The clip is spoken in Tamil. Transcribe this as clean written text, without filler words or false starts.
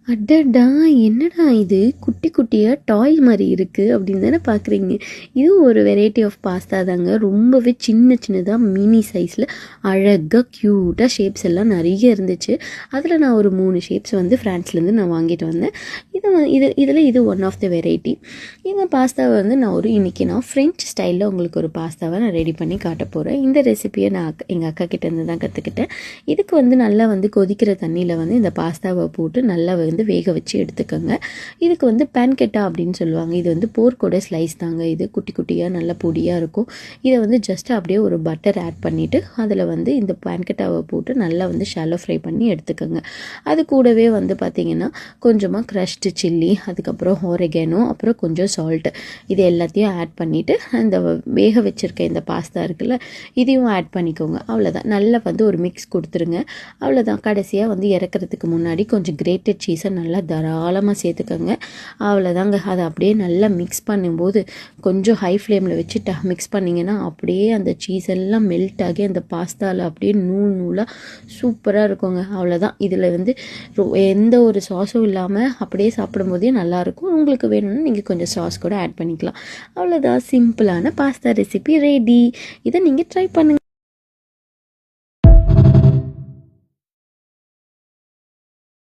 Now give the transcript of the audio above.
அடடா! என்னடா இது குட்டி குட்டியா டாய் மாரி இருக்கு அப்படின்னு தானே பார்க்குறீங்க. இதுவும் ஒரு வெரைட்டி ஆஃப் பாஸ்தா தாங்க. ரொம்பவே சின்ன சின்னதா மினி சைஸில் அழகா க்யூட்டாக ஷேப்ஸ் எல்லாம் நிறைய இருந்துச்சு. அதில் நான் ஒரு 3 ஷேப்ஸ் வந்து ஃப்ரான்ஸ்லேருந்து நான் வாங்கிட்டு வந்தேன். இது ஒன் ஆஃப் த வெரைட்டி. இந்த பாஸ்தாவை வந்து இன்றைக்கி நான் ஃப்ரெஞ்ச் ஸ்டைலில் உங்களுக்கு ஒரு பாஸ்தாவை நான் ரெடி பண்ணி காட்ட போகிறேன். இந்த ரெசிபியை நான் எங்கள் அக்கா கிட்டேருந்து தான் கற்றுக்கிட்டேன். இதுக்கு வந்து நல்லா வந்து கொதிக்கிற தண்ணியில் வந்து இந்த பாஸ்தாவை போட்டு நல்லா வந்து வேக வச்சு எடுத்துக்கோங்க. இதுக்கு வந்து பேன்கெட்டா அப்படின்னு சொல்லுவாங்க. இது வந்து போர்க்கோட ஸ்லைஸ் தாங்க. இது குட்டி குட்டியாக நல்ல பொடியாக இருக்கும். இதை வந்து ஜஸ்ட் அப்படியே ஒரு பட்டர் ஆட் பண்ணிவிட்டு அதில் வந்து இந்த பேன்கெட்டாவை போட்டு நல்லா வந்து ஷாலோ ஃப்ரை பண்ணி எடுத்துக்கோங்க. அது கூடவே வந்து பார்த்திங்கன்னா கொஞ்சமாக க்ரஷ்டு சில்லி, அதுக்கப்புறம் ஆரிகானோ, அப்புறம் கொஞ்சம் சால்ட்டு, இது எல்லாத்தையும் ஆட் பண்ணிவிட்டு அந்த வேக வச்சுருக்க இந்த பாஸ்தா இருக்குல்ல இதையும் ஆட் பண்ணிக்கோங்க. அவ்வளோதான். நல்லா வந்து ஒரு மிக்ஸ் கொடுத்துருங்க. அவ்வளோதான். கடைசியாக வந்து இறக்குறதுக்கு முன்னாடி கொஞ்சம் கிரேட்டட் சீஸை நல்லா தாராளமாக சேர்த்துக்கோங்க. அவ்வளோதாங்க. அதை அப்படியே நல்லா மிக்ஸ் பண்ணும்போது கொஞ்சம் ஹை ஃப்ளேமில் வச்சுட்டு மிக்ஸ் பண்ணிங்கன்னா அப்படியே அந்த சீஸ் எல்லாம் மெல்ட் ஆகி அந்த பாஸ்தாவில் அப்படியே நூல் நூலாக சூப்பராக இருக்குங்க. அவ்வளோதான். இதில் வந்து எந்த ஒரு சாஸும் இல்லாமல் அப்படியே சாப்பிடும்போதே நல்லாயிருக்கும். உங்களுக்கு வேணும்னா நீங்கள் கொஞ்சம் சாஸ் கூட ஆட் பண்ணிக்கலாம். அவ்வளோதான். சிம்பிளான பாஸ்தா ரெசிபி ரெடி. இதை நீங்கள் ட்ரை பண்ணுங்கள்.